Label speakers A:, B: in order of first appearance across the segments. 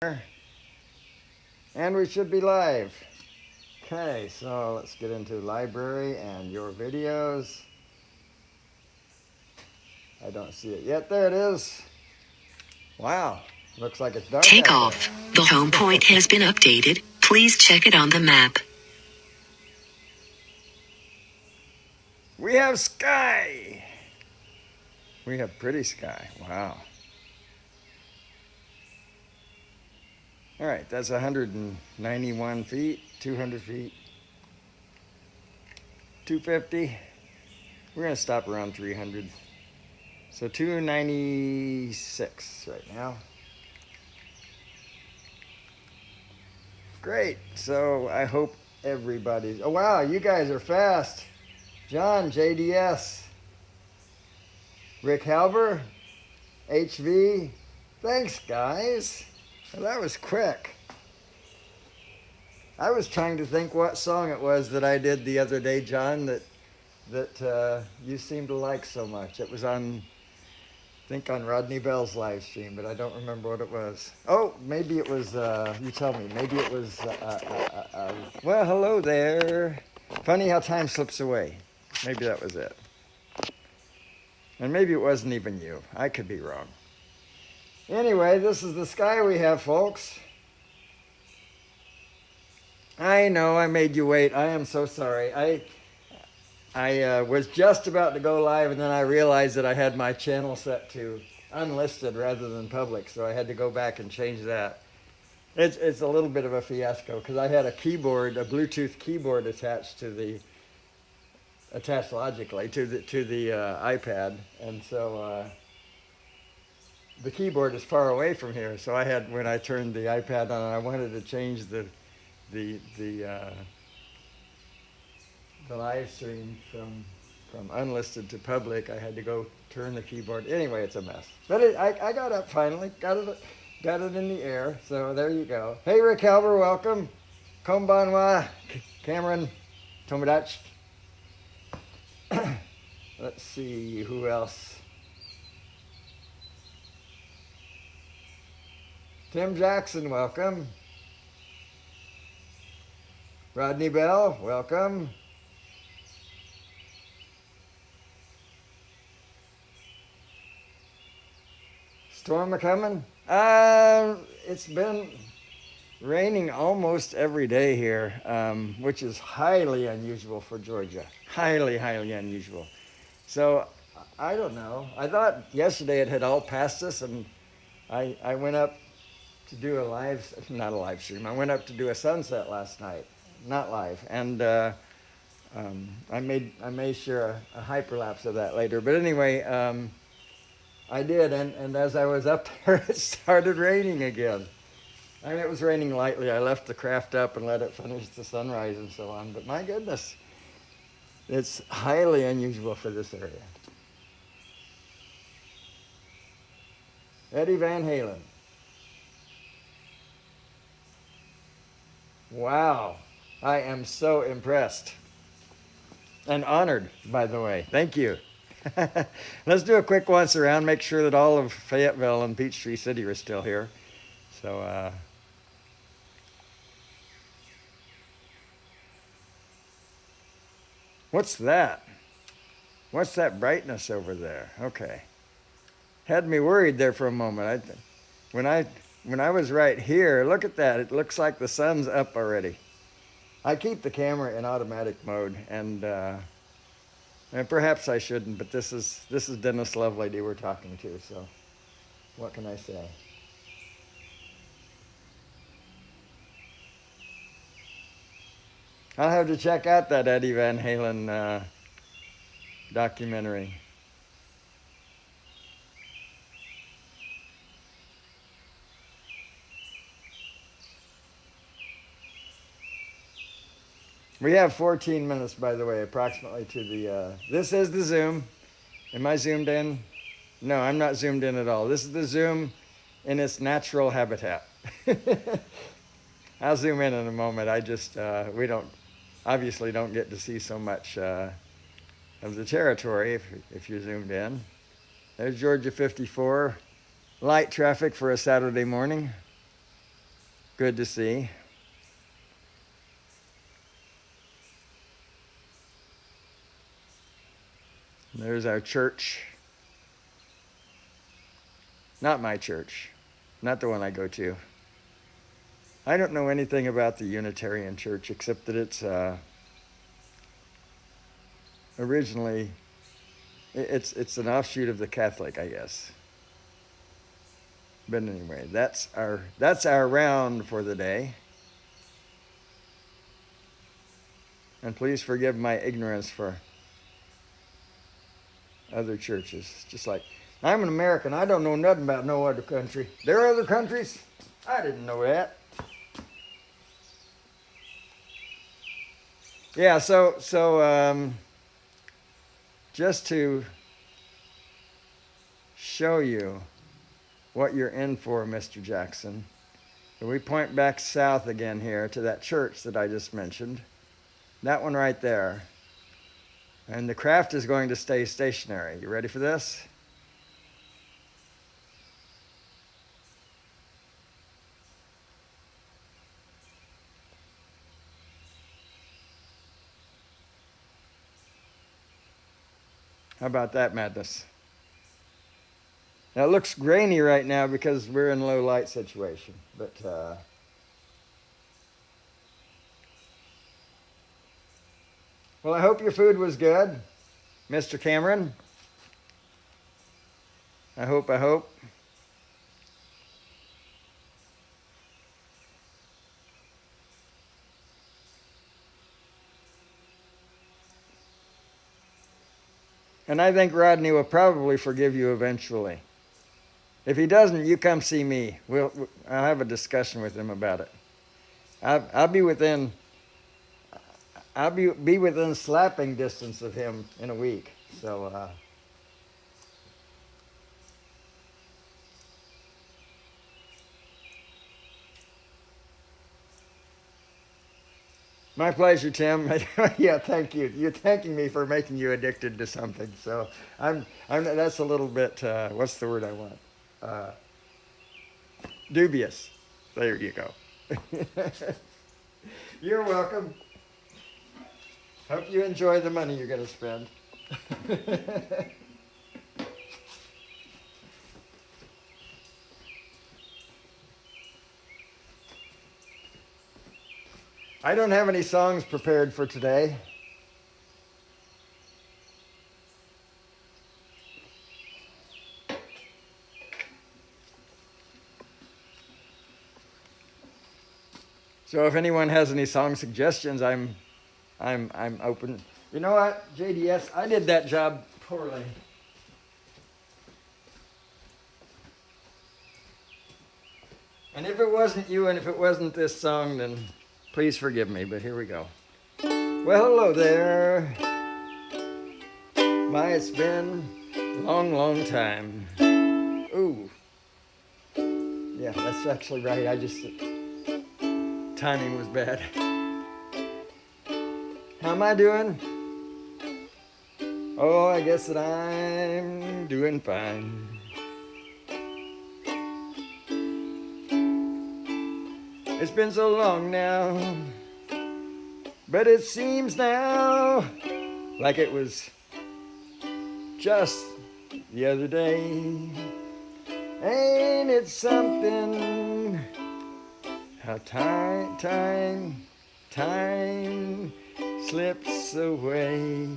A: And we should be live. Okay, so let's get into library and your videos. I don't see it yet. There it is. Wow, looks like it's dark.
B: Take off. The home point has been updated. Please check it on the map.
A: We have sky. We have pretty sky. Wow. All right, that's 191 feet, 200 feet, 250. We're going to stop around 300. So 296 right now. Great. So I hope everybody's... Oh, wow, you guys are fast. John, JDS. Rick Halber, HV. Thanks, guys. Well, that was quick. I was trying to think what song it was that I did the other day, John, that you seemed to like so much. It was on, I think on Rodney Bell's live stream, but I don't remember what it was. Oh, maybe it was, you tell me, maybe it was, well, hello there. Funny how time slips away. Maybe that was it. And maybe it wasn't even you. I could be wrong. Anyway, this is the sky we have, folks. I know I made you wait. I am so sorry. I was just about to go live, and then I realized that I had my channel set to unlisted rather than public, so I had to go back and change that. It's a little bit of a fiasco because I had a keyboard, a Bluetooth keyboard attached logically to the iPad, and so the keyboard is far away from here. So I had, when I turned the iPad on, I wanted to change the live stream from unlisted to public. I had to go turn the keyboard. Anyway, it's a mess. But I got up finally, got it in the air. So there you go. Hey, Rick Halber, welcome. Konbanwa, Cameron, Tomodachi. Let's see, who else? Tim Jackson, welcome. Rodney Bell, welcome. Storm a-coming? It's been raining almost every day here, which is highly unusual for Georgia. Highly, highly unusual. So, I don't know. I thought yesterday it had all passed us, and I went up to do not a live stream. I went up to do a sunset last night, not live, and I may share a hyperlapse of that later. But anyway, I did, and as I was up there, it started raining again. I mean, it was raining lightly. I left the craft up and let it finish the sunrise and so on. But my goodness, it's highly unusual for this area. Eddie Van Halen. Wow, I am so impressed and honored, by the way. Thank you. Let's do a quick once around, make sure that all of Fayetteville and Peachtree City are still here. So, what's that? What's that brightness over there? Okay. Had me worried there for a moment. When I was right here, look at that. It looks like the sun's up already. I keep the camera in automatic mode, and perhaps I shouldn't, but this is Dennis Lovelady we're talking to, so what can I say? I'll have to check out that Eddie Van Halen documentary. We have 14 minutes, by the way, approximately to the, this is the Zoom. Am I zoomed in? No, I'm not zoomed in at all. This is the Zoom in its natural habitat. I'll zoom in a moment. I just, we obviously don't get to see so much of the territory if you're zoomed in. There's Georgia 54. Light traffic for a Saturday morning. Good to see. There's our church. Not my church. Not the one I go to. I don't know anything about the Unitarian Church except that it's originally it's an offshoot of the Catholic, I guess. But anyway, that's our round for the day. And please forgive my ignorance for other churches. Just like I'm an American, I don't know nothing about no other country. There are other countries? I didn't know that. Yeah, so just to show you what you're in for, Mr. Jackson, we point back south again here to that church that I just mentioned. That one right there. And the craft is going to stay stationary. You ready for this? How about that madness? Now it looks grainy right now because we're in a low light situation, but well, I hope your food was good, Mr. Cameron. I hope. And I think Rodney will probably forgive you eventually. If he doesn't, you come see me. I'll have a discussion with him about it. I'll be within slapping distance of him in a week. So my pleasure, Tim. Yeah, thank you. You're thanking me for making you addicted to something. So I'm that's a little bit what's the word I want? Dubious. There you go. You're welcome. Hope you enjoy the money you're going to spend. I don't have any songs prepared for today. So if anyone has any song suggestions, I'm open. You know what, JDS, I did that job poorly. And if it wasn't you and if it wasn't this song, then please forgive me, but here we go. Well, hello there. My, it's been a long, long time. Ooh. Yeah, that's actually right. Timing was bad. How am I doing? Oh, I guess that I'm doing fine. It's been so long now, but it seems now like it was just the other day. Ain't it something how time slips away?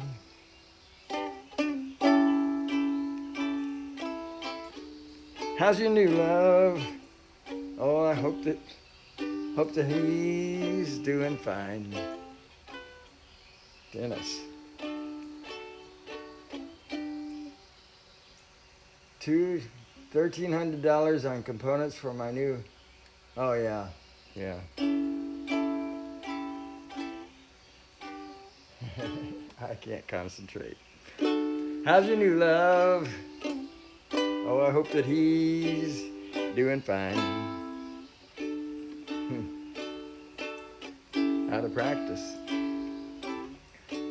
A: How's your new love? Oh, I hope that he's doing fine. Dennis. $1,300 on components for my new. Oh yeah. I can't concentrate. How's your new love? Oh, I hope that he's doing fine. Out of practice.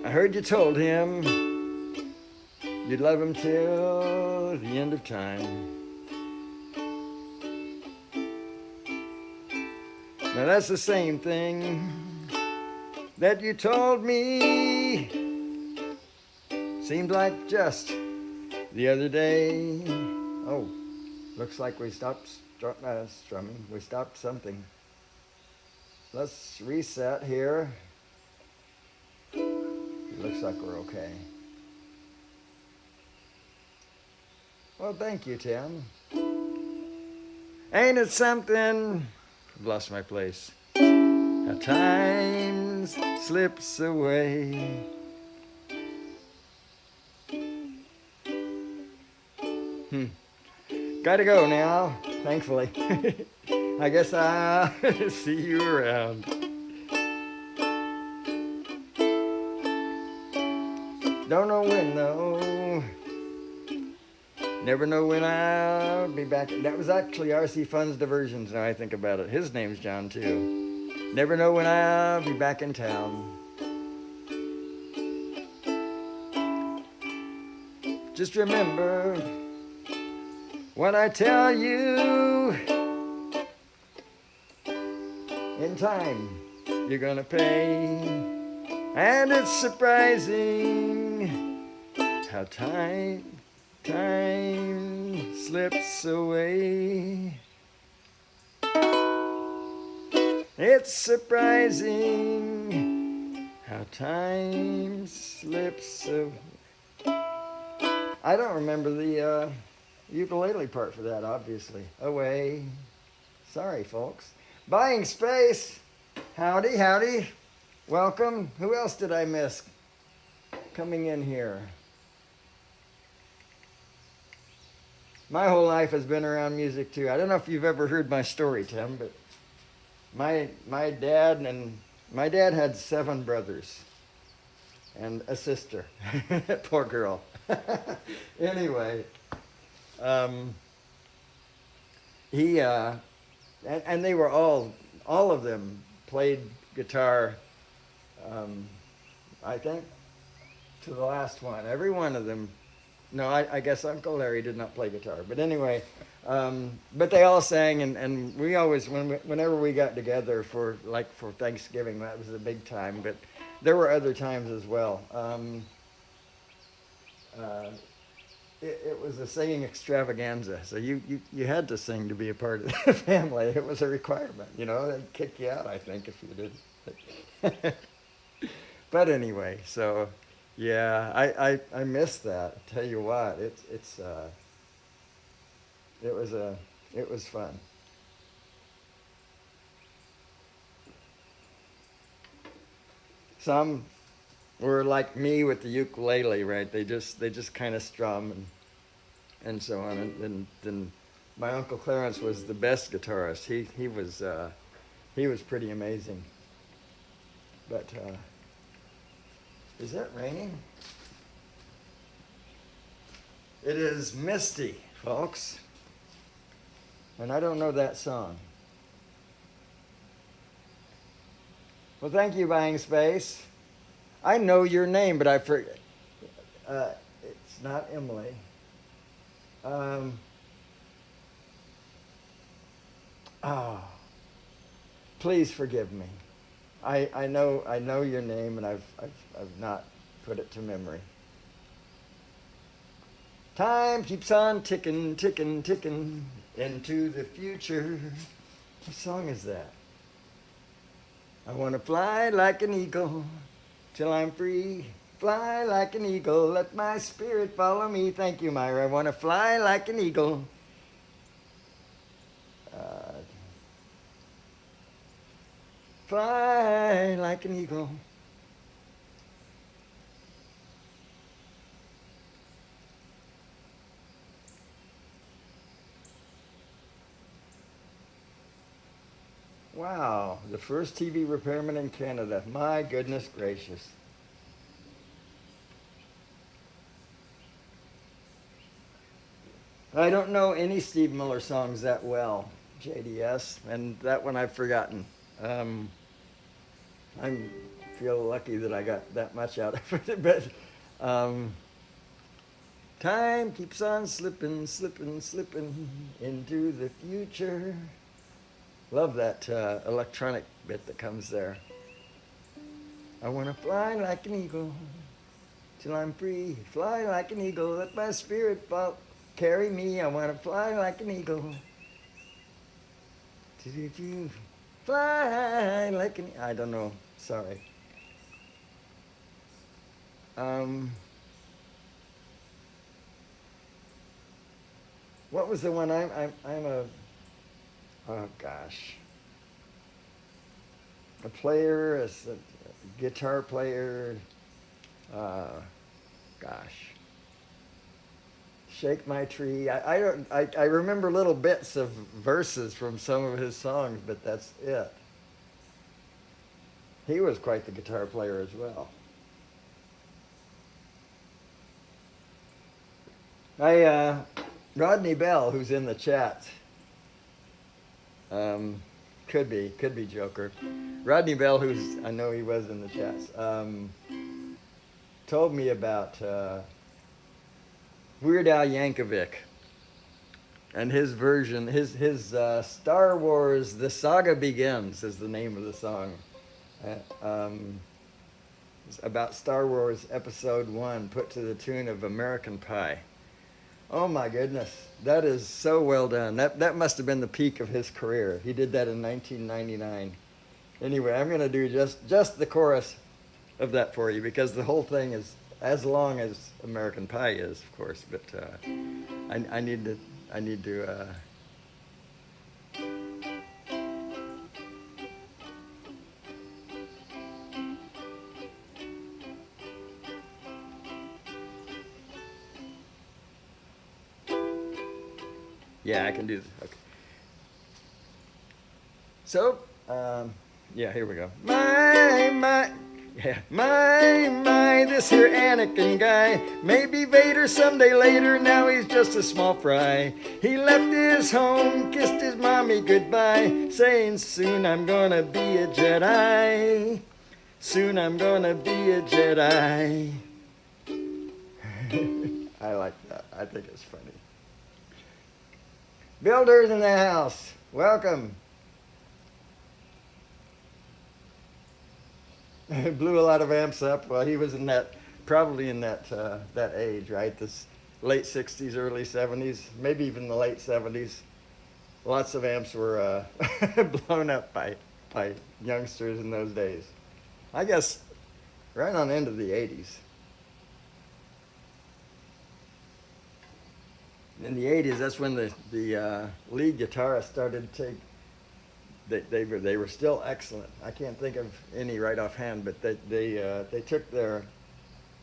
A: I heard you told him you'd love him till the end of time. Now that's the same thing that you told me. Seemed like just the other day. Oh, looks like we stopped strumming. We stopped something. Let's reset here. It looks like we're okay. Well, thank you, Tim. Ain't it something? I've lost my place. How time slips away. Gotta go now, thankfully. I guess I'll see you around. Don't know when though. Never know when I'll be back. That was actually R.C. Fun's Diversions, now I think about it. His name's John, too. Never know when I'll be back in town. Just remember what I tell you. In time, you're gonna pay. And it's surprising how time slips away. It's surprising how time slips away. I don't remember the ukulele part for that, obviously. Away. Sorry, folks. Buying Space. Howdy, howdy. Welcome. Who else did I miss coming in here? My whole life has been around music too. I don't know if you've ever heard my story, Tim, but my dad had 7 brothers and a sister. Poor girl. Anyway, he and they were all of them played guitar. I think to the last one, every one of them. No, I guess Uncle Larry did not play guitar. But anyway, but they all sang, and we always, whenever we got together for Thanksgiving, that was a big time. But there were other times as well. It was a singing extravaganza, so you had to sing to be a part of the family. It was a requirement, you know. They'd kick you out, I think, if you didn't. But anyway, so. Yeah, I miss that. I tell you what, it was fun. Some were like me with the ukulele, right? They just kind of strum and so on. And then my Uncle Clarence was the best guitarist. He was pretty amazing. But. Is it raining? It is misty, folks. And I don't know that song. Well, thank you, Buying Space. I know your name, but I forget. It's not Emily. Please forgive me. I know your name, and I've not put it to memory. Time keeps on ticking, ticking, ticking into the future. What song is that? I want to fly like an eagle till I'm free. Fly like an eagle, let my spirit follow me. Thank you, Myra. I want to fly like an eagle. Fly like an eagle. Wow, the first TV repairman in Canada. My goodness gracious. I don't know any Steve Miller songs that well, JDS, and that one I've forgotten. I feel lucky that I got that much out of it, but time keeps on slipping, slipping, slipping into the future. Love that electronic bit that comes there. I want to fly like an eagle till I'm free. Fly like an eagle, let my spirit carry me. I want to fly like an eagle. Fly like an... I don't know. Sorry. What was the one? I'm a... Oh, gosh. A player, a guitar player. Gosh. Shake My Tree. I remember little bits of verses from some of his songs, but that's it. He was quite the guitar player as well. Rodney Bell, who's in the chat, could be Joker. Rodney Bell, I know he was in the chats, told me about Weird Al Yankovic and his version, his Star Wars The Saga Begins is the name of the song. It's about Star Wars Episode 1 put to the tune of American Pie. Oh my goodness, that is so well done. That must have been the peak of his career. He did that in 1999. Anyway, I'm going to do just the chorus of that for you because the whole thing is as long as American Pie is, of course. But I need to. Yeah, I can do this. Okay. So, yeah, here we go. My, this here Anakin guy. Maybe Vader someday later, now he's just a small fry. He left his home, kissed his mommy goodbye, saying soon I'm gonna be a Jedi. Soon I'm gonna be a Jedi. I like that. I think it's funny. Builders in the house, welcome. Blew a lot of amps up. Well, he was probably in that age, right? This late 60s, early 70s, maybe even the late 70s. Lots of amps were blown up by youngsters in those days. I guess right on into the 80s. In the 80s, that's when the lead guitarist started to take. They were still excellent. I can't think of any right offhand, but they took their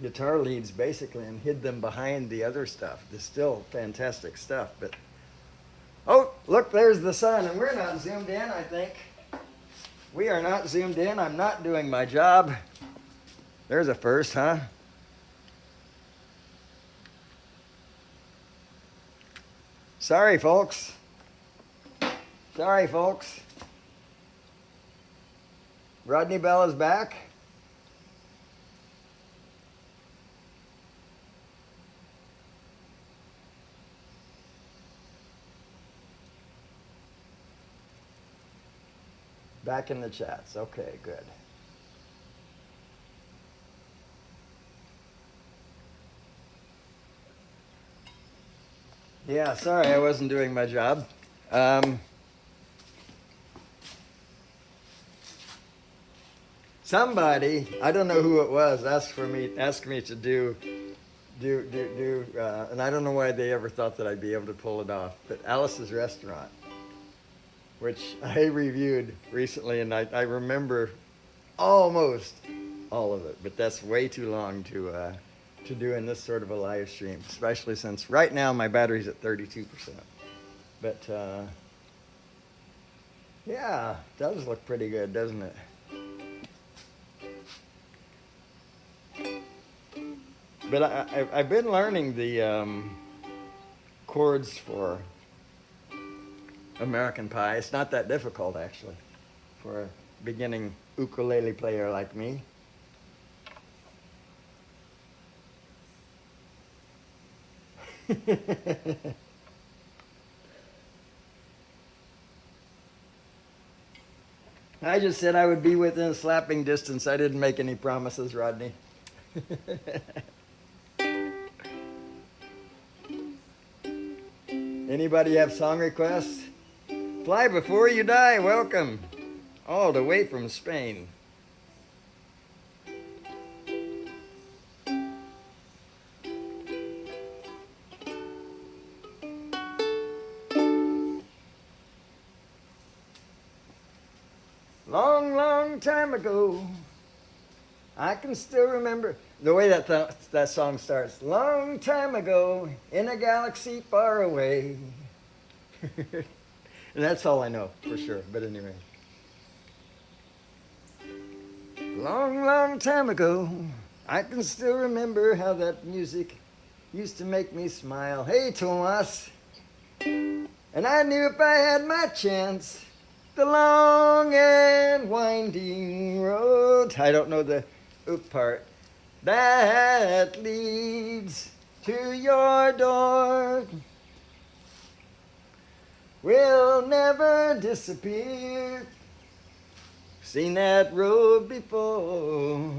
A: guitar leads basically and hid them behind the other stuff. It's still fantastic stuff. But oh, look, there's the sun, and we're not zoomed in. I think we are not zoomed in. I'm not doing my job. There's a first, huh? Sorry, folks. Sorry, folks. Rodney Bell is back. Back in the chats. Okay, good. Yeah, sorry I wasn't doing my job. Somebody, I don't know who it was, asked me to do, and I don't know why they ever thought that I'd be able to pull it off, but Alice's Restaurant, which I reviewed recently, and I remember almost all of it, but that's way too long to do in this sort of a live stream, especially since right now my battery's at 32%. But yeah, it does look pretty good, doesn't it? But I've been learning the chords for American Pie. It's not that difficult, actually, for a beginning ukulele player like me. I just said I would be within slapping distance. I didn't make any promises, Rodney. Anybody have song requests? Fly Before You Die, welcome. All the way from Spain. Long, long time ago, I can still remember the way that song starts. Long time ago, in a galaxy far away. And that's all I know for sure, but anyway. Long, long time ago, I can still remember how that music used to make me smile. Hey, Tomas. And I knew if I had my chance, the long and winding road, I don't know the oop part, that leads to your door will never disappear. Seen that road before.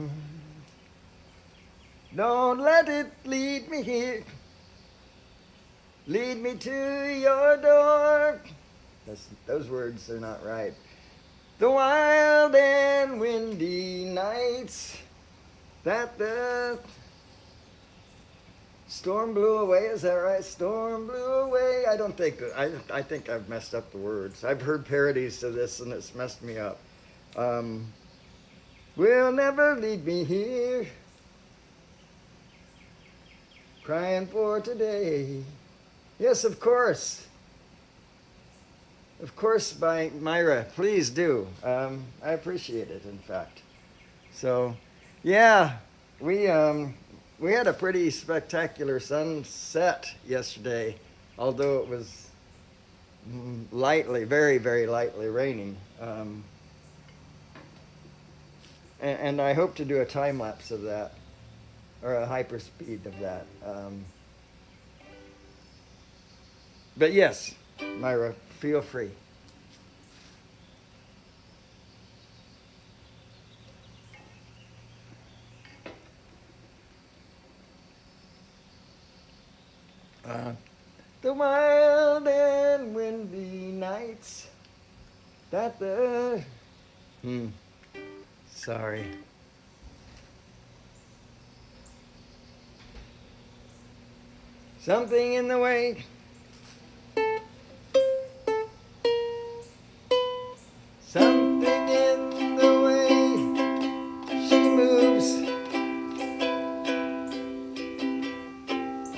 A: Don't let it lead me here. Lead me to your door. Those words are not right. The wild and windy nights that the storm blew away. Is that right? Storm blew away. I think I've messed up the words. I've heard parodies to this and it's messed me up. Will never lead me here. Crying for today. Yes, of course. Of course, by Myra. Please do. I appreciate it, in fact. So, yeah, we had a pretty spectacular sunset yesterday, although it was lightly, very, very lightly raining. And I hope to do a time lapse of that, or a hyperspeed of that. But yes, Myra, feel free. The wild and windy nights that the... Sorry. Something in the way. Something in the way she moves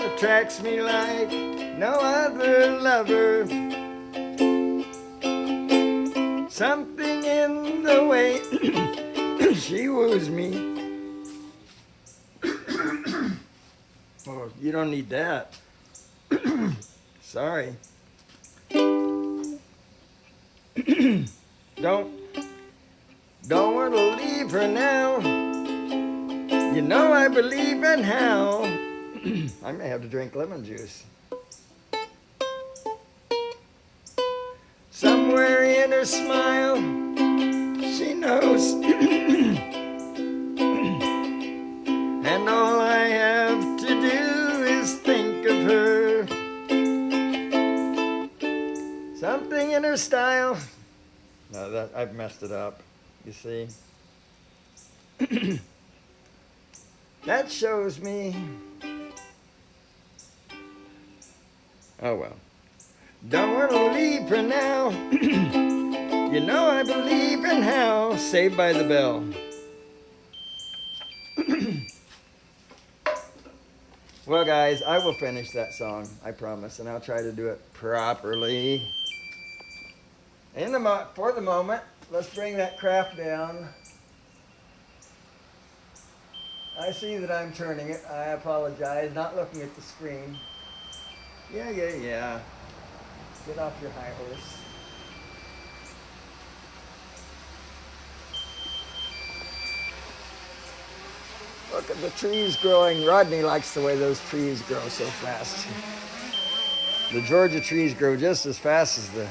A: attracts me like no other lover. Something in the way she woos me. Oh, you don't need that. Sorry. Don't want to leave her now. You know I believe in how. I may have to drink lemon juice. Somewhere in her smile, she knows. And all I have to do is think of her. Something in her style. No, that I've messed it up. You see? That shows me. Oh well. Don't want to leave her now. You know I believe in how. Saved by the Bell. Well, guys, I will finish that song, I promise, and I'll try to do it properly. For the moment, let's bring that craft down. I see that I'm turning it. I apologize, not looking at the screen. Yeah. Get off your high horse. Look at the trees growing. Rodney likes the way those trees grow so fast. The Georgia trees grow just as fast as the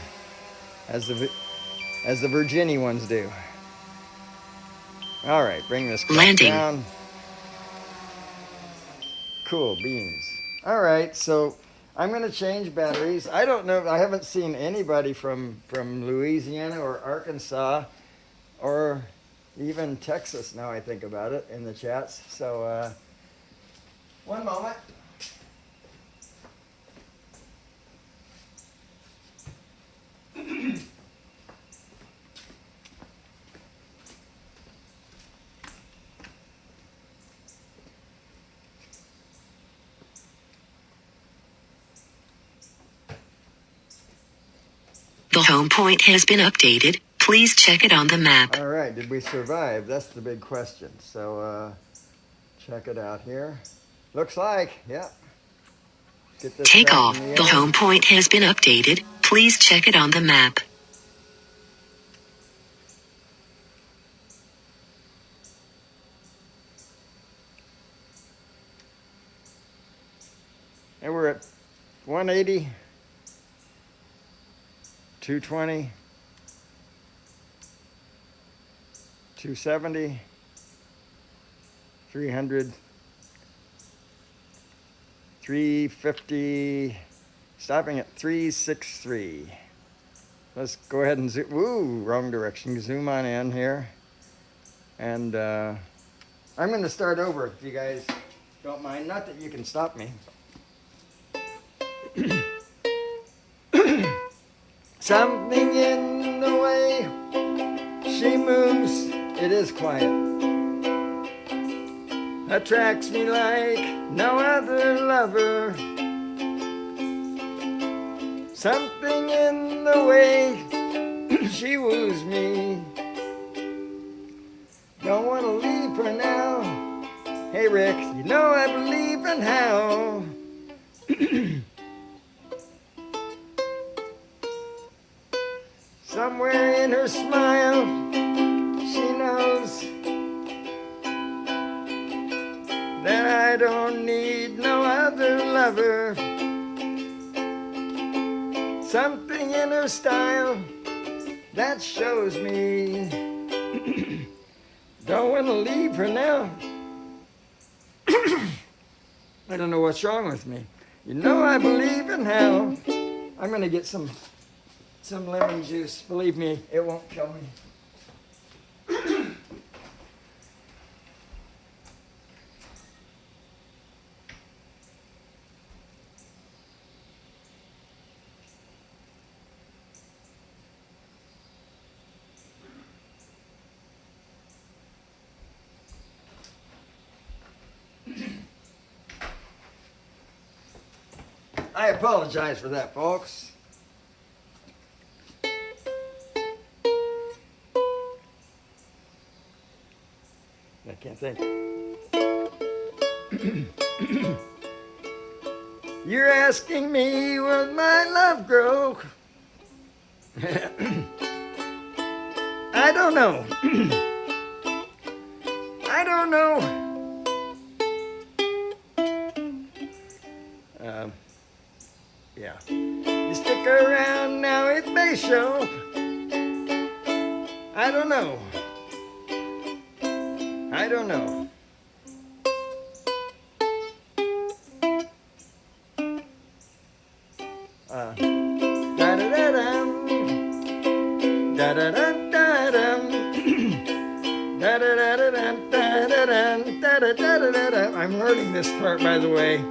A: as the Virginia ones do. All right, bring this
B: Landing.
A: down. Cool beans. All right, so I'm going to change batteries. I don't know. I haven't seen anybody from Louisiana or Arkansas or even Texas, now I think about it, in the chats. So one moment.
B: The home point has been updated. Please check it on the map.
A: All right, did we survive? That's the big question. So check it out here. Looks like, yeah. Get this
B: Take
A: back
B: off.
A: in the
B: The
A: air.
B: home point has been updated. Please check it on the map.
A: And we're at 180, 220, 270, 300, 350, stopping at 363. Let's go ahead and zoom. Woo, wrong direction. Zoom on in here. And I'm going to start over if you guys don't mind. Not that you can stop me. Something in the way she moves, it is quiet, attracts me like no other lover. Something in the way she woos me, don't want to leave her now. Hey Rick, you know I believe in how. Somewhere in her smile, she knows that I don't need no other lover. Something in her style that shows me don't want to leave her now. I don't know what's wrong with me. You know I believe in how. I'm going to get some lemon juice. Believe me, it won't kill me. I apologize for that, folks. I can't think. You're asking me, will my love grow? I don't know. I don't know. Yeah. You stick around now, it may show. I don't know. I don't know. Da-da-da-dum. Da-da-dum, da-dum. Da-da-da-da-dum, da-da-dum, da-da-da-da-da. I'm learning this part, by the way.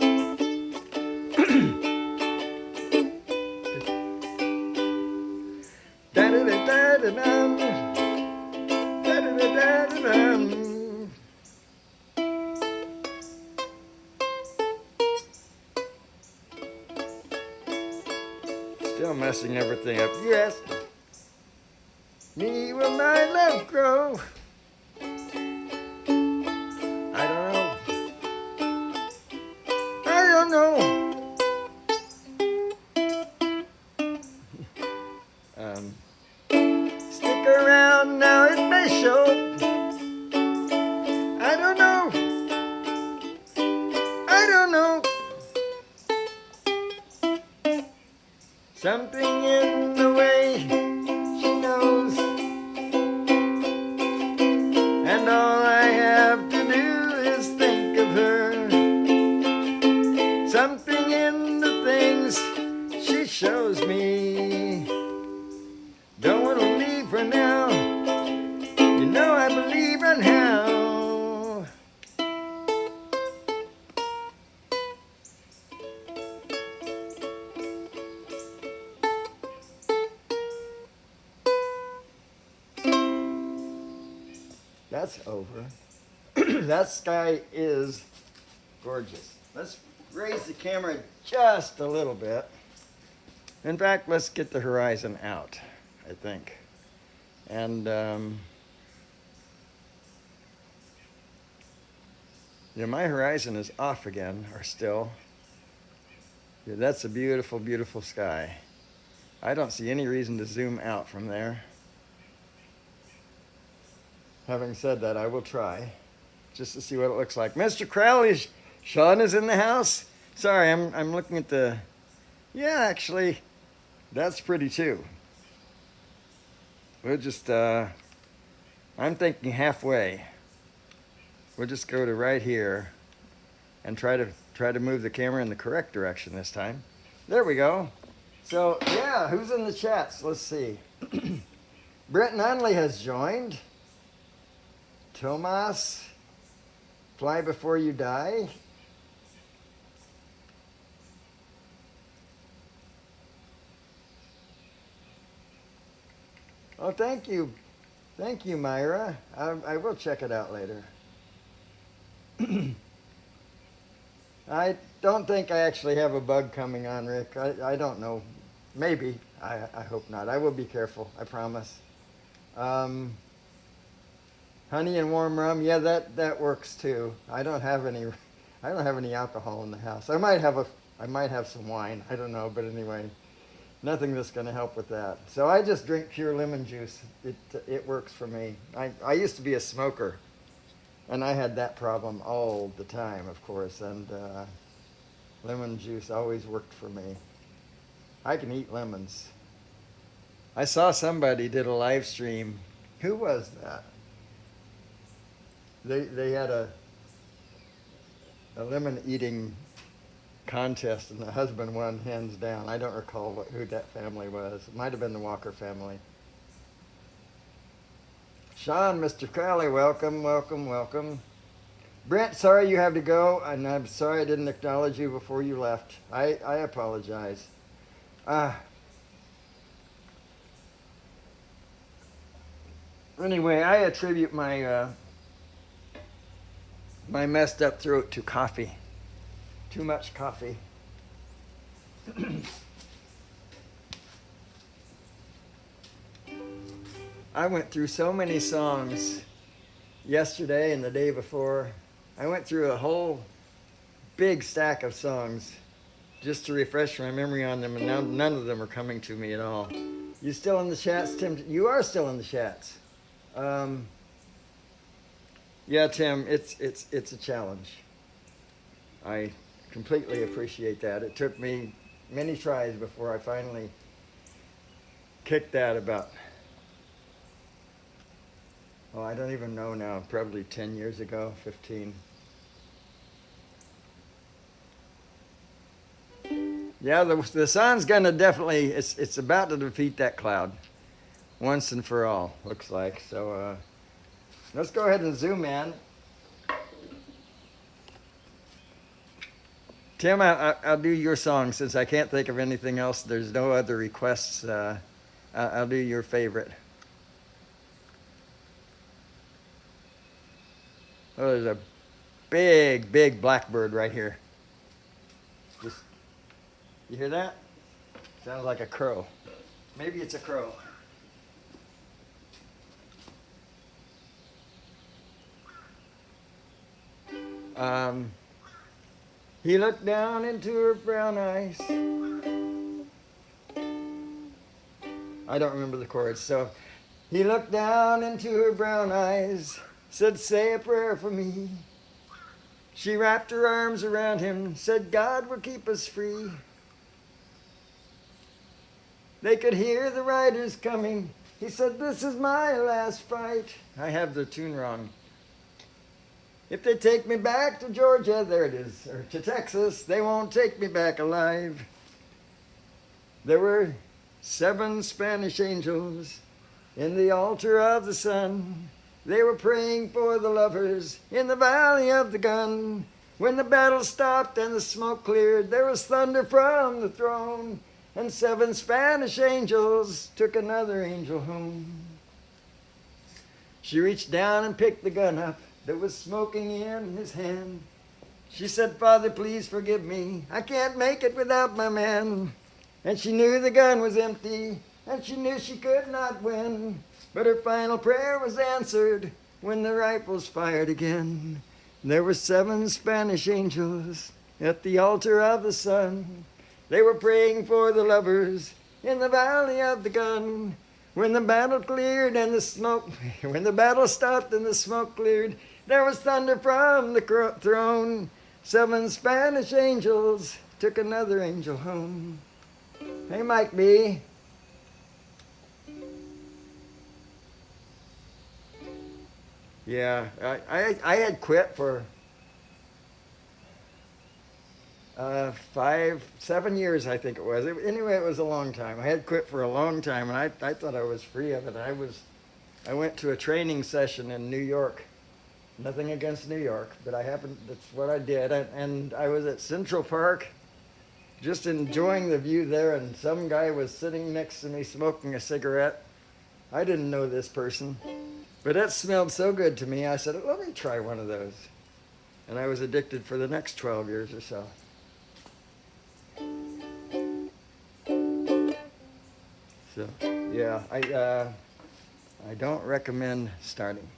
A: Da-da-da-da-da-dum. Da-da-da-da-da-dum. Still messing everything up. You asked me, will my love grow? I don't know. I don't know. Stick around now, it may show. I don't know. I don't know. Something in the way she knows That's over. That sky is gorgeous. Let's raise the camera just a little bit. In fact, let's get the horizon out, I think. And my horizon is off again, or still. Yeah, that's a beautiful, beautiful sky. I don't see any reason to zoom out from there. Having said that, I will try just to see what it looks like. Mr. Crowley, Sean is in the house. Sorry, I'm looking at the. Yeah, actually, that's pretty too. We'll just. I'm thinking halfway. We'll just go to right here, and try to move the camera in the correct direction this time. There we go. So yeah, who's in the chats? Let's see. Brent Nunley has joined. Tomas, Fly Before You Die. Oh, thank you. Thank you, Myra. I will check it out later. I don't think I actually have a bug coming on, Rick. I don't know. Maybe. I hope not. I will be careful. I promise. Honey and warm rum, yeah, that works too. I don't have any alcohol in the house. I might have some wine. I don't know, but anyway, nothing that's going to help with that. So I just drink pure lemon juice. It works for me. I used to be a smoker, and I had that problem all the time, of course. And lemon juice always worked for me. I can eat lemons. I saw somebody did a live stream. Who was that? They had a lemon eating contest, and the husband won hands down. I don't recall who that family was. It might have been the Walker family. Sean, Mr. Crowley, welcome, welcome, welcome. Brent, sorry you have to go, and I'm sorry I didn't acknowledge you before you left. I apologize. Anyway, I attribute my my messed up throat to coffee. Too much coffee. I went through so many songs yesterday and the day before. I went through a whole big stack of songs just to refresh my memory on them, and now none of them are coming to me at all. You still in the chats, Tim? You are still in the chats. Yeah, Tim, it's a challenge. I completely appreciate that. It took me many tries before I finally kicked that about, I don't even know now, probably 10 years ago, 15. Yeah, the sun's gonna definitely, it's about to defeat that cloud once and for all, looks like. So let's go ahead and zoom in. Tim, I'll do your song since I can't think of anything else. There's no other requests. I'll do your favorite. Oh, there's a big, big blackbird right here. Just, you hear that? Sounds like a crow. Maybe it's a crow. He looked down into her brown eyes. I don't remember the chords, so he looked down into her brown eyes, said, "Say a prayer for me." She wrapped her arms around him, said, "God will keep us free." They could hear the riders coming. He said, "This is my last fight." I have the tune wrong. "If they take me back to Georgia," there it is, or to Texas, "they won't take me back alive." There were 7 Spanish angels in the altar of the sun. They were praying for the lovers in the valley of the gun. When the battle stopped and the smoke cleared, there was thunder from the throne, and 7 Spanish angels took another angel home. She reached down and picked the gun up that was smoking in his hand. She said, "Father, please forgive me. I can't make it without my man." And she knew the gun was empty, and she knew she could not win. But her final prayer was answered when the rifles fired again. There were 7 Spanish angels at the altar of the sun. They were praying for the lovers in the valley of the gun. When the battle cleared and the smoke, when the battle stopped and the smoke cleared, there was thunder from the throne. 7 Spanish angels took another angel home. Hey, Mike B. Yeah, I had quit for 7 years, I think it was. Anyway, it was a long time. I had quit for a long time, and I thought I was free of it. I went to a training session in New York. Nothing against New York, but that's what I did. And I was at Central Park, just enjoying the view there, and some guy was sitting next to me smoking a cigarette. I didn't know this person, but it smelled so good to me, I said, "Let me try one of those." And I was addicted for the next 12 years or so. So, yeah, I don't recommend starting.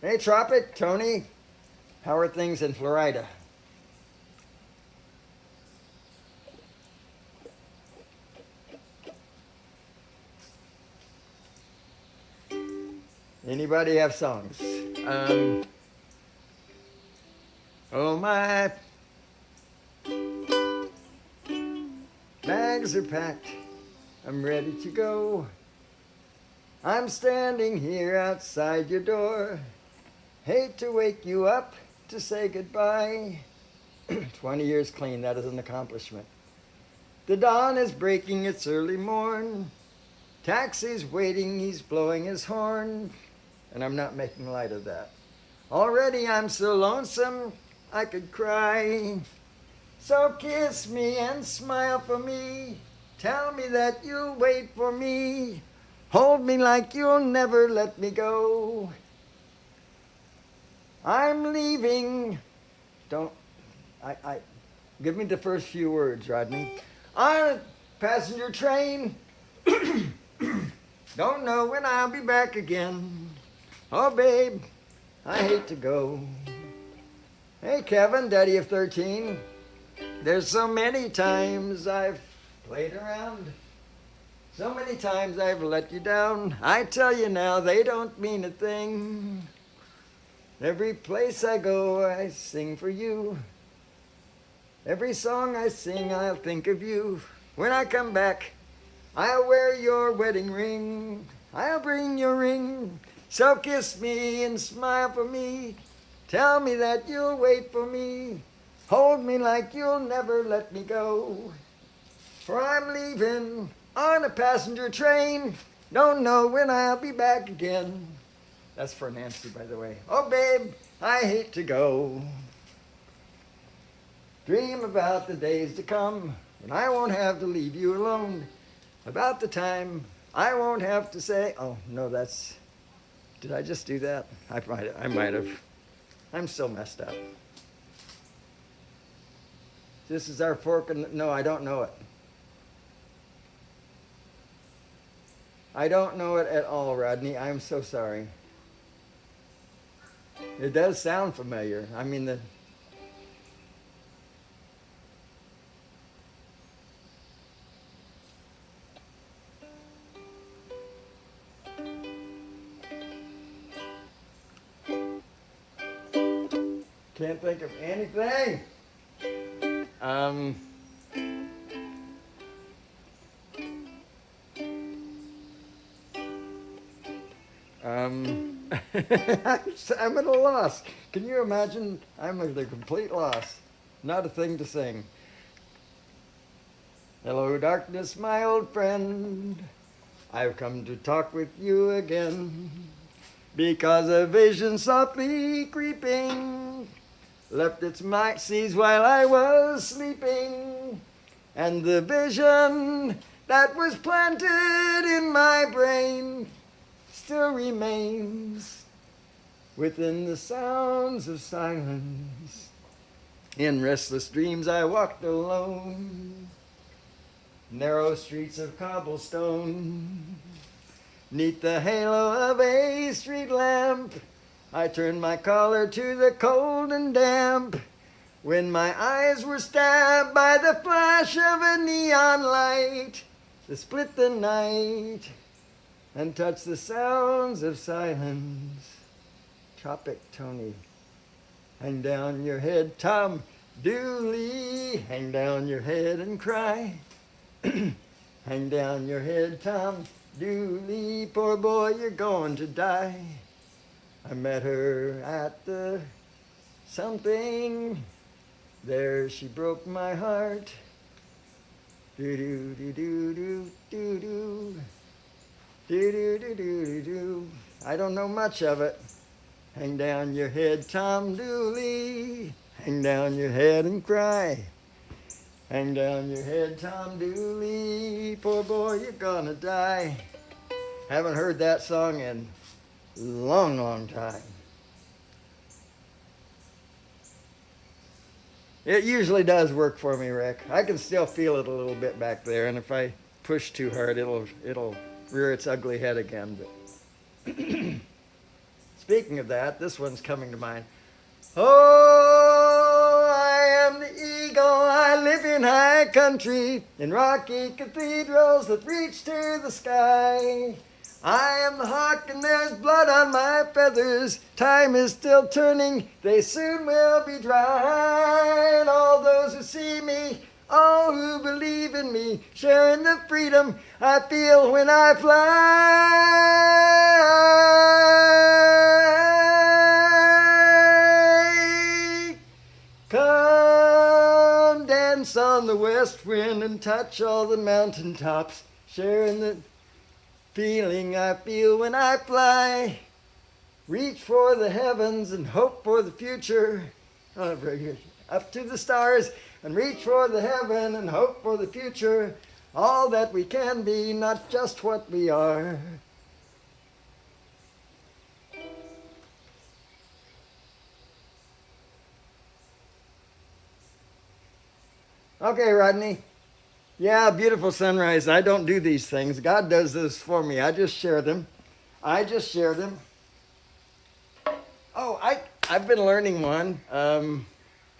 A: Hey, Tropic, Tony, how are things in Florida? Anybody have songs? Oh, my bags are packed. I'm ready to go. I'm standing here outside your door. Hate to wake you up to say goodbye. 20 years clean, that is an accomplishment. The dawn is breaking, it's early morn. Taxi's waiting, he's blowing his horn. And I'm not making light of that. Already I'm so lonesome, I could cry. So kiss me and smile for me. Tell me that you'll wait for me. Hold me like you'll never let me go. I'm leaving. Give me the first few words, Rodney. On a passenger train. Don't know when I'll be back again. Oh, babe, I hate to go. Hey, Kevin, daddy of 13. There's so many times I've played around. So many times I've let you down. I tell you now, they don't mean a thing. Every place I go, I sing for you. Every song I sing, I'll think of you. When I come back, I'll wear your wedding ring. I'll bring your ring. So kiss me and smile for me. Tell me that you'll wait for me. Hold me like you'll never let me go. For I'm leaving on a passenger train. Don't know when I'll be back again. That's for Nancy, by the way. Oh, babe, I hate to go. Dream about the days to come when I won't have to leave you alone. About the time I won't have to say, oh, no, that's... Did I just do that? I might have. I'm so messed up. This is our fork in the... No, I don't know it. I don't know it at all, Rodney. I'm so sorry. It does sound familiar. I mean, the... Can't think of anything. I'm at a loss. Can you imagine? I'm at a complete loss. Not a thing to sing. Hello, darkness, my old friend. I've come to talk with you again. Because a vision softly creeping left its might seas while I was sleeping. And the vision that was planted in my brain still remains within the sounds of silence. In restless dreams I walked alone, narrow streets of cobblestone. Neath the halo of a street lamp, I turned my collar to the cold and damp. When my eyes were stabbed by the flash of a neon light that split the night and touched the sounds of silence. Tropic Tony, hang down your head, Tom Dooley, hang down your head and cry. Hang down your head, Tom Dooley, poor boy, you're going to die. I met her at the something. There she broke my heart. Do-do-do-do-do-do-do. Do-do-do-do-do-do. I don't know much of it. Hang down your head, Tom Dooley. Hang down your head and cry. Hang down your head, Tom Dooley. Poor boy, you're gonna die. Haven't heard that song in a long, long time. It usually does work for me, Rick. I can still feel it a little bit back there, and if I push too hard, it'll rear its ugly head again. But speaking of that, this one's coming to mind. Oh, I am the eagle, I live in high country, in rocky cathedrals that reach to the sky. I am the hawk and there's blood on my feathers. Time is still turning, they soon will be dry. And all those who see me, all who believe in me, sharing the freedom I feel when I fly. Come dance on the west wind and touch all the mountain tops, sharing the feeling I feel when I fly. Reach for the heavens and hope for the future. Oh, very good. Up to the stars and reach for the heaven and hope for the future. All that we can be, not just what we are. Okay, Rodney. Yeah, beautiful sunrise. I don't do these things. God does this for me. I just share them. Oh, I've been learning one.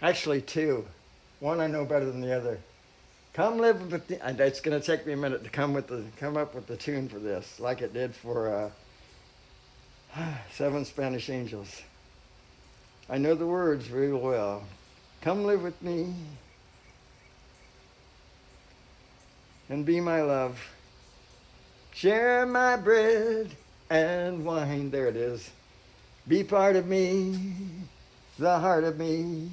A: Actually two. One I know better than the other. Come live with the, and it's going to take me a minute to come up with the tune for this, like it did for Seven Spanish Angels. I know the words real well. Come live with me and be my love. Share my bread and wine. There it is. Be part of me, the heart of me.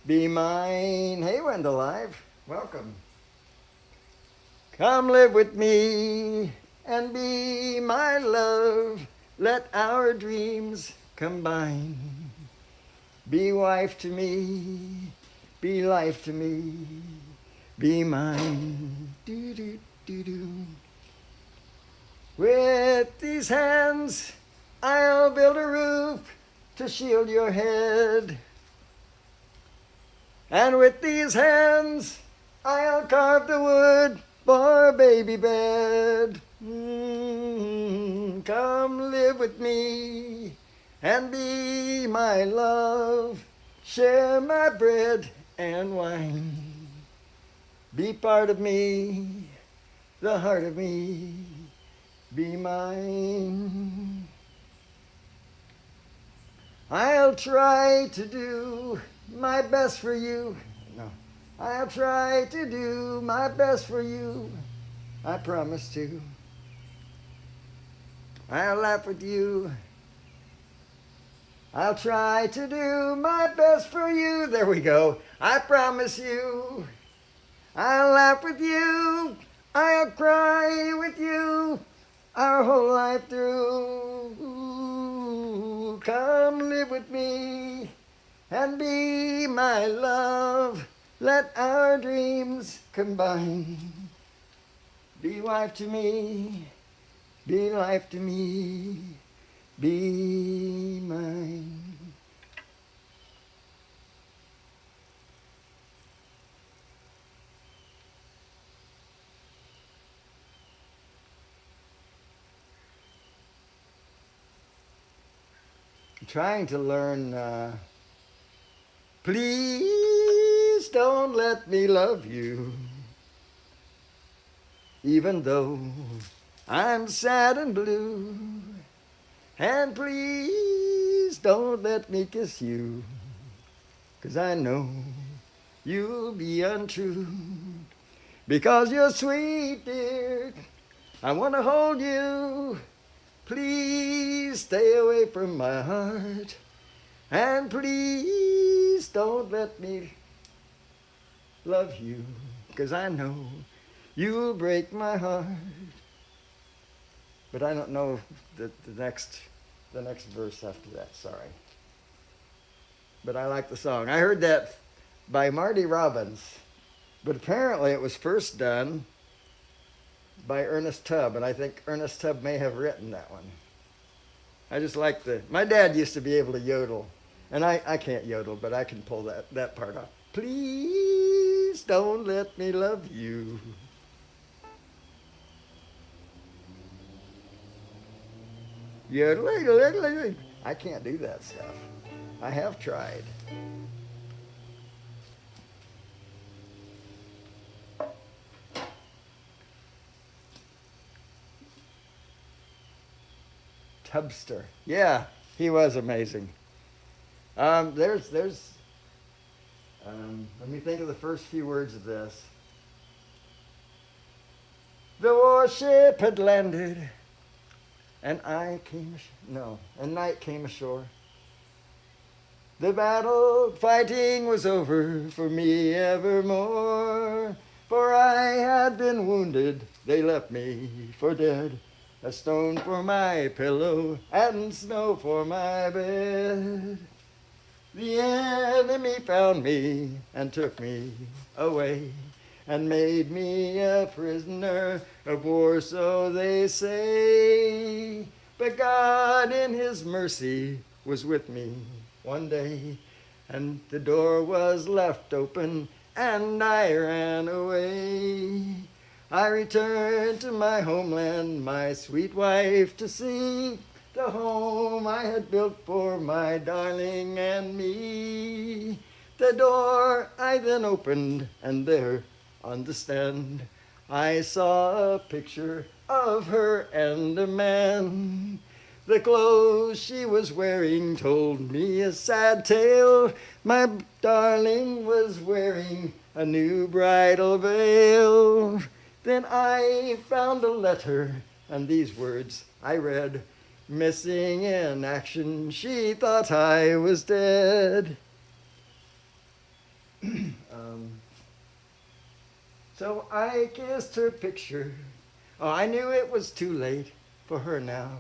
A: Be mine. Hey, Wendell Live. Welcome. Come live with me and be my love. Let our dreams combine. Be wife to me. Be life to me. Be mine. Do, do, do, do. With these hands, I'll build a roof to shield your head. And with these hands, I'll carve the wood for a baby bed. Come live with me and be my love. Share my bread and wine. Be part of me, the heart of me, be mine. I'll try to do my best for you. No. I'll try to do my best for you. I promise to. I'll laugh with you. I'll try to do my best for you. There we go. I promise you. I'll laugh with you. I'll cry with you. Our whole life through. Come live with me and be my love. Let our dreams combine. Be wife to me, be life to me, be mine. I'm trying to learn, please don't let me love you, even though I'm sad and blue. And please don't let me kiss you, 'cause I know you'll be untrue. Because you're sweet, dear, I want to hold you. Please stay away from my heart. And please don't let me love you, 'cause I know you'll break my heart. But I don't know the next verse after that, sorry. But I like the song. I heard that by Marty Robbins, but apparently it was first done by Ernest Tubb, and I think Ernest Tubb may have written that one. I just like my dad used to be able to yodel, and I can't yodel, but I can pull that part off. Please don't let me love you. Yodel, I can't do that stuff. I have tried. Tubbster. Yeah, he was amazing. Let me think of the first few words of this. The warship had landed, and night came ashore. The battle fighting was over for me evermore, for I had been wounded, they left me for dead. A stone for my pillow and snow for my bed. The enemy found me and took me away and made me a prisoner of war, so they say. But God in his mercy was with me one day, and the door was left open and I ran away. I returned to my homeland, my sweet wife to see, the home I had built for my darling and me. The door I then opened, and there on the stand I saw a picture of her and a man. The clothes she was wearing told me a sad tale. My darling was wearing a new bridal veil. Then I found a letter, and these words I read. Missing in action, she thought I was dead. So I kissed her picture. Oh, I knew it was too late for her now.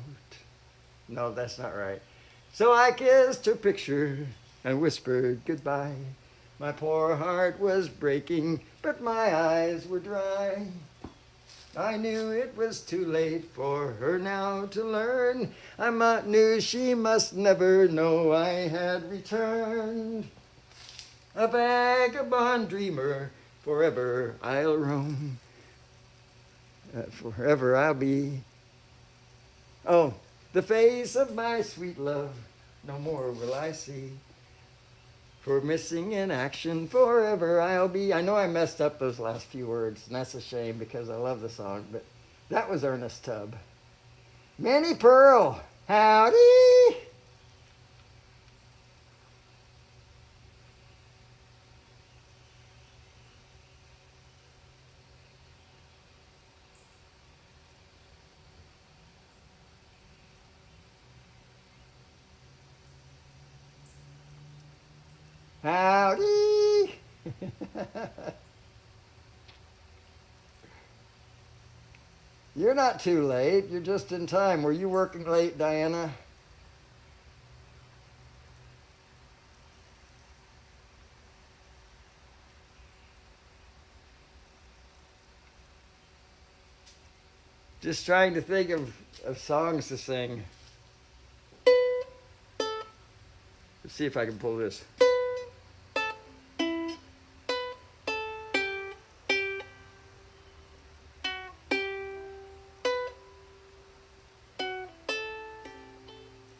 A: No, that's not right. So I kissed her picture and whispered goodbye. My poor heart was breaking, but my eyes were dry. I knew it was too late for her now to learn. I knew she must never know I had returned. A vagabond dreamer, forever I'll roam. Forever I'll be. Oh, the face of my sweet love no more will I see. For missing in action, forever I'll be. I know I messed up those last few words, and that's a shame because I love the song, but that was Ernest Tubb. Minnie Pearl, howdy! Howdy! You're not too late. You're just in time. Were you working late, Diana? Just trying to think of songs to sing. Let's see if I can pull this.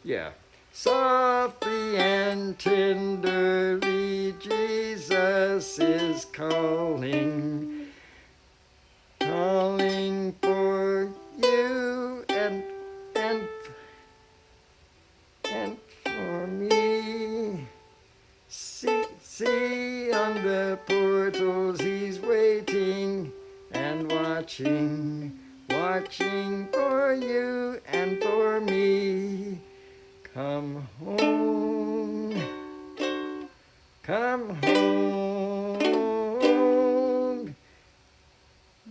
A: Yeah. Softly and tenderly Jesus is calling, calling for you and for me. See on the portals he's waiting and watching, watching for you and for me. Come home, come home,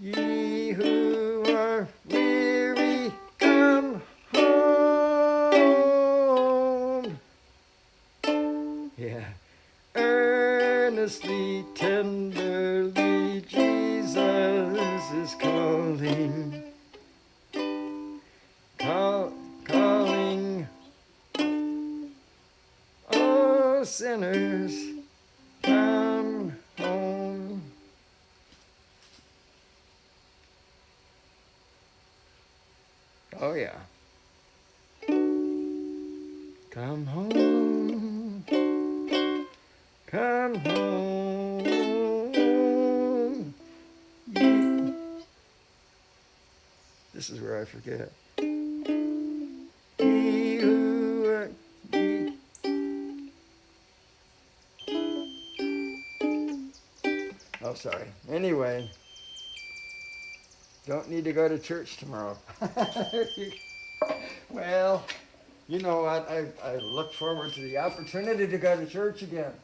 A: ye who are weary, come home. Yeah. Earnestly, tenderly, Jesus is calling, calling. Oh, sinners, come home. Oh, yeah. Come home. Come home. This is where I forget. Ye who are, ye. Oh, sorry. Anyway, don't need to go to church tomorrow. Well, you know what? I look forward to the opportunity to go to church again.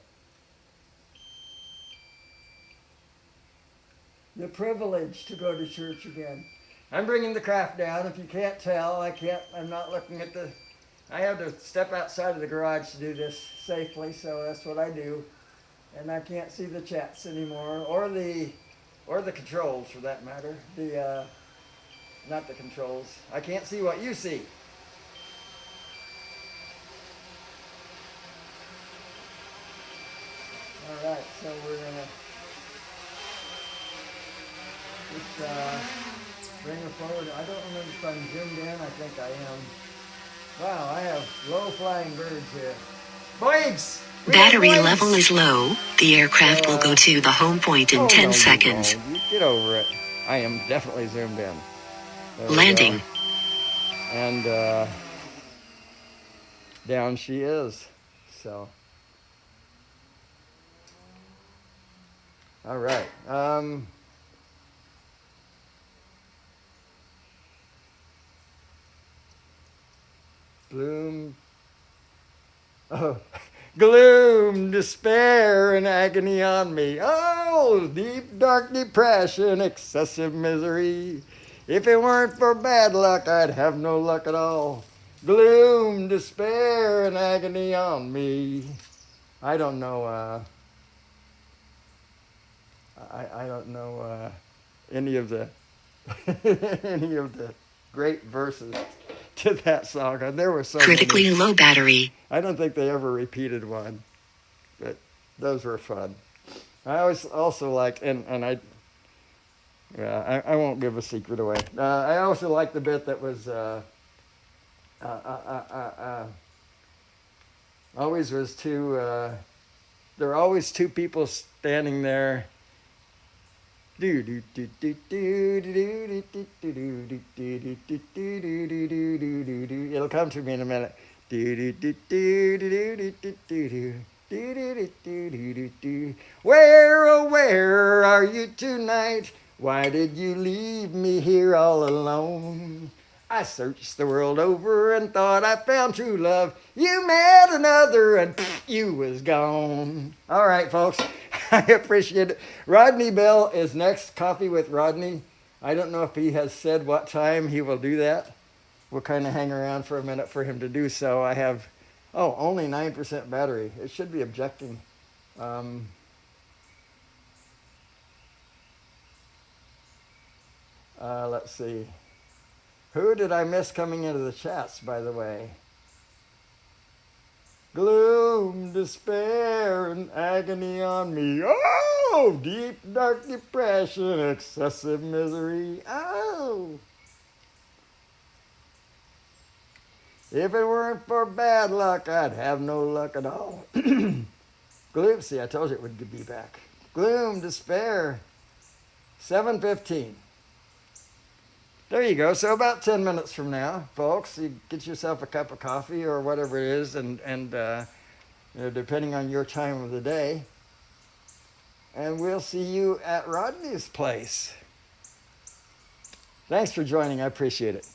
A: The privilege to go to church again. I'm bringing the craft down. If you can't tell, I'm not looking at I have to step outside of the garage to do this safely, so that's what I do. And I can't see the chats anymore, or the controls for that matter. Not the controls. I can't see what you see. All right, so we're gonna just bring her forward. I don't remember if I'm zoomed in. I think I am. Wow, I have low-flying birds here. Boys!
B: Battery level is low. The aircraft will go to the home point in 10 seconds.
A: You get over it. I am definitely zoomed in.
B: Landing.
A: And down she is. So. All right. Gloom. Oh, gloom, despair, and agony on me. Oh, deep, dark depression, excessive misery. If it weren't for bad luck, I'd have no luck at all. Gloom, despair, and agony on me. I don't know. I don't know any of the any of the great verses to that song. And there were so
B: Critically
A: many.
B: low battery.
A: I don't think they ever repeated one, but those were fun. I always also like, and I won't give a secret away. I also like the bit that was always was two. There were always two people standing there. It'll come to me in a minute. Where, oh, where are you tonight? Why did you leave me here all alone? I searched the world over and thought I found true love. You met another and you was gone. All right, folks. I appreciate it. Rodney Bell is next. Coffee with Rodney. I don't know if he has said what time he will do that. We'll kind of hang around for a minute for him to do so. I have, only 9% battery. It should be objecting. Let's see. Who did I miss coming into the chats, by the way? Gloom, despair, and agony on me. Oh, deep, dark depression, excessive misery. Oh. If it weren't for bad luck, I'd have no luck at all. Gloom, see, I told you it would be back. Gloom, despair, 7:15. There you go. So about 10 minutes from now, folks, you get yourself a cup of coffee or whatever it is, and depending on your time of the day, and we'll see you at Rodney's place. Thanks for joining. I appreciate it.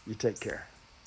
A: You take care.